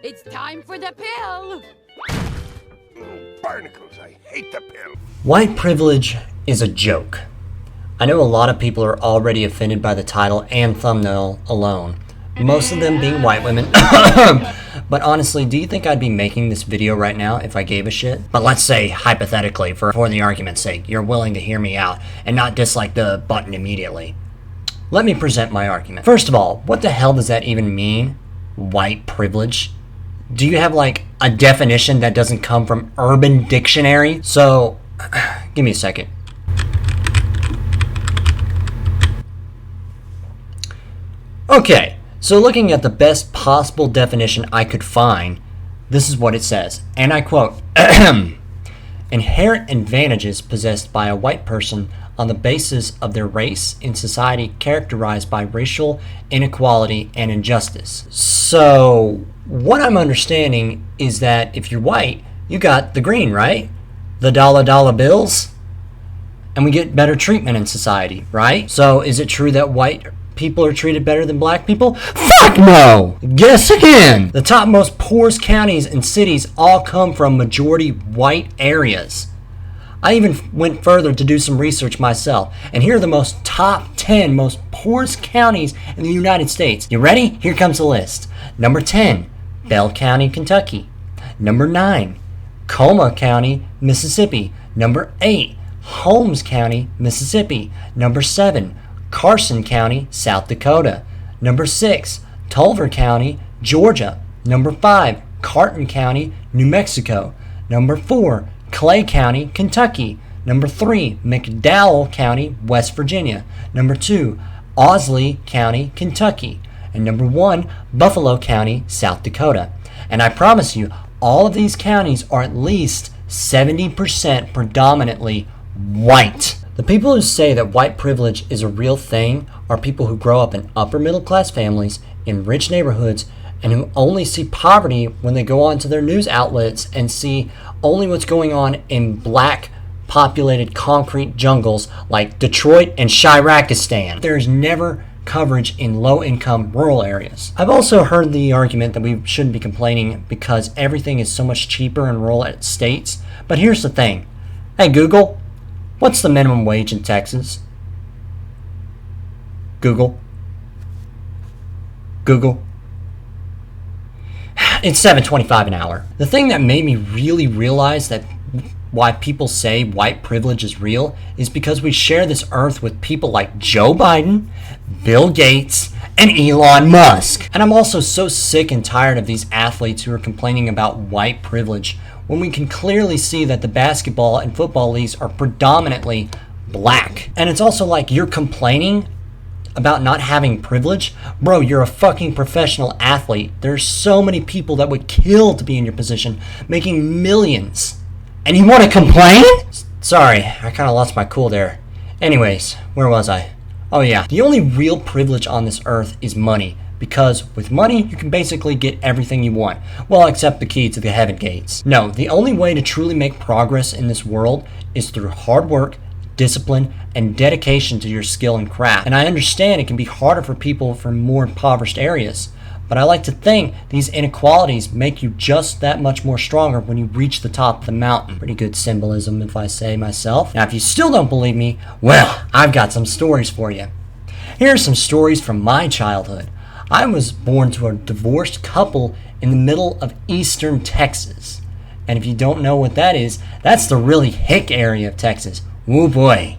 It's time for the pill! Barnacles, I hate the pill. White privilege is a joke. I know a lot of people are already offended by the title and thumbnail alone, most of them being white women. But honestly, do you think I'd be making this video right now if I gave a shit? But let's say, hypothetically, for the argument's sake, you're willing to hear me out and not dislike the button immediately. Let me present my argument. First of all, what the hell does that even mean? White privilege? Do you have like a definition that doesn't come from Urban Dictionary? So, give me a second. Okay, so looking at the best possible definition I could find, this is what it says, and I quote, inherent advantages possessed by a white person on the basis of their race in society characterized by racial inequality and injustice. So, what I'm understanding is that if you're white, you got the green, right? The dollar bills? And we get better treatment in society, right? So, is it true that white people are treated better than black people? Fuck no! Guess again! The top most poorest counties and cities all come from majority white areas. I even went further to do some research myself, and here are the top 10 most poorest counties in the United States. You ready? Here comes the list. Number 10, Bell County, Kentucky. Number 9, Colma County, Mississippi. Number 8, Holmes County, Mississippi. Number 7, Carson County, South Dakota. Number 6, Tulver County, Georgia. Number 5, Carton County, New Mexico. Number 4, Clay County, Kentucky. Number 3, McDowell County, West Virginia. Number 2, Owsley County, Kentucky. And number 1, Buffalo County, South Dakota. And I promise you, all of these counties are at least 70% predominantly white. The people who say that white privilege is a real thing are people who grow up in upper middle class families in rich neighborhoods and who only see poverty when they go onto their news outlets and see only what's going on in black populated concrete jungles like Detroit and Shirakistan. There is never coverage in low-income rural areas. I've also heard the argument that we shouldn't be complaining because everything is so much cheaper in rural states. But here's the thing. Hey Google, what's the minimum wage in Texas? Google. It's $7.25 an hour. The thing that made me really realize that why people say white privilege is real is because we share this earth with people like Joe Biden, Bill Gates, and Elon Musk. And I'm also so sick and tired of these athletes who are complaining about white privilege when we can clearly see that the basketball and football leagues are predominantly black. And it's also like you're complaining about not having privilege? Bro, you're a fucking professional athlete. There's so many people that would kill to be in your position, making millions. And you want to complain? Sorry, I kind of lost my cool there. Anyways, where was I? Oh yeah, the only real privilege on this earth is money. Because with money, you can basically get everything you want. Well, except the key to the heaven gates. No, the only way to truly make progress in this world is through hard work, discipline, and dedication to your skill and craft. And I understand it can be harder for people from more impoverished areas, but I like to think these inequalities make you just that much more stronger when you reach the top of the mountain. Pretty good symbolism if I say myself. Now, if you still don't believe me, well, I've got some stories for you. Here are some stories from my childhood. I was born to a divorced couple in the middle of eastern Texas. And if you don't know what that is, that's the really hick area of Texas. Woo boy,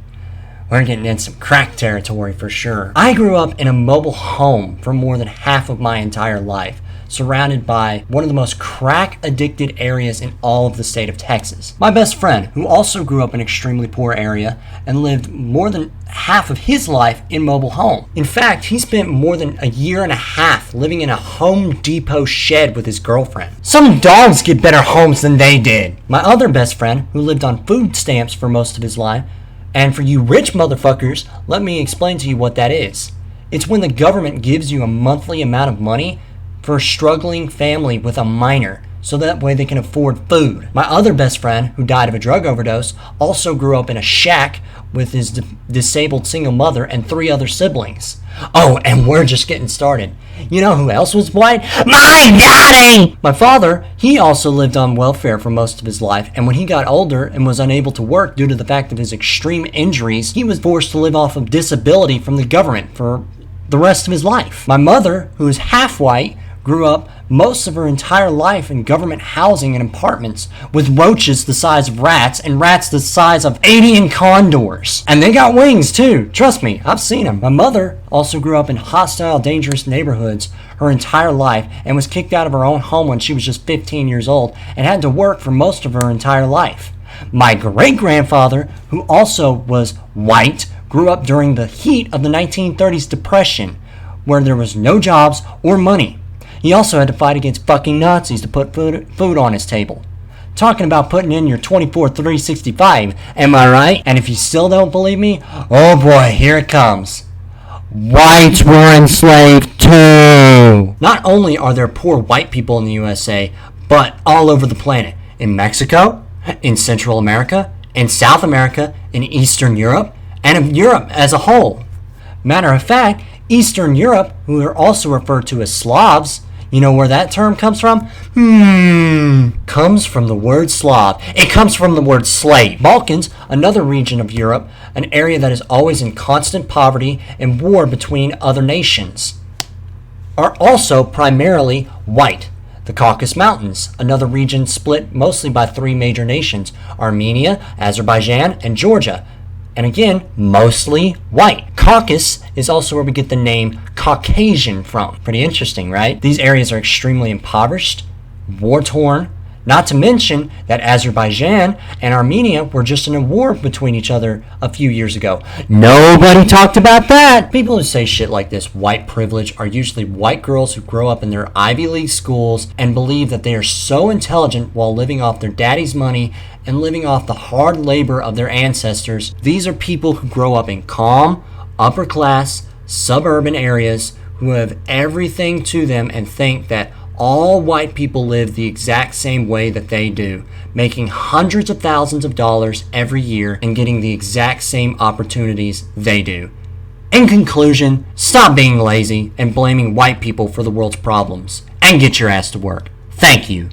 we're getting in some crack territory for sure. I grew up in a mobile home for more than half of my entire life, surrounded by one of the most crack-addicted areas in all of the state of Texas. My best friend, who also grew up in an extremely poor area and lived more than half of his life in mobile home. In fact, he spent more than a year and a half living in a Home Depot shed with his girlfriend. Some dogs get better homes than they did. My other best friend, who lived on food stamps for most of his life, and for you rich motherfuckers, let me explain to you what that is. It's when the government gives you a monthly amount of money for a struggling family with a minor so that way they can afford food. My other best friend, who died of a drug overdose, also grew up in a shack with his disabled single mother and 3 other siblings. Oh, and we're just getting started. You know who else was white? My daddy! My father, he also lived on welfare for most of his life, and when he got older and was unable to work due to the fact of his extreme injuries, he was forced to live off of disability from the government for the rest of his life. My mother, who is half white, grew up most of her entire life in government housing and apartments with roaches the size of rats and rats the size of alien condors. And they got wings too. Trust me, I've seen them. My mother also grew up in hostile, dangerous neighborhoods her entire life and was kicked out of her own home when she was just 15 years old and had to work for most of her entire life. My great-grandfather, who also was white, grew up during the heat of the 1930s Depression, where there was no jobs or money. He also had to fight against fucking Nazis to put food on his table. Talking about putting in your 24-365, am I right? And if you still don't believe me, oh boy, here it comes. Whites were enslaved too! Not only are there poor white people in the USA, but all over the planet. In Mexico, in Central America, in South America, in Eastern Europe, and in Europe as a whole. Matter of fact, Eastern Europe, who are also referred to as Slavs, you know where that term comes from? Comes from the word Slav. It comes from the word slave. Balkans, another region of Europe, an area that is always in constant poverty and war between other nations, are also primarily white. The Caucasus Mountains, another region split mostly by 3 major nations, Armenia, Azerbaijan, and Georgia. And again, mostly white. Caucasus is also where we get the name Caucasian from. Pretty interesting, right? These areas are extremely impoverished, war-torn, not to mention that Azerbaijan and Armenia were just in a war between each other a few years ago. Nobody talked about that! People who say shit like this, white privilege, are usually white girls who grow up in their Ivy League schools and believe that they are so intelligent while living off their daddy's money and living off the hard labor of their ancestors. These are people who grow up in calm, upper-class, suburban areas who have everything to them and think that all white people live the exact same way that they do, making hundreds of thousands of dollars every year and getting the exact same opportunities they do. In conclusion, stop being lazy and blaming white people for the world's problems, and get your ass to work. Thank you.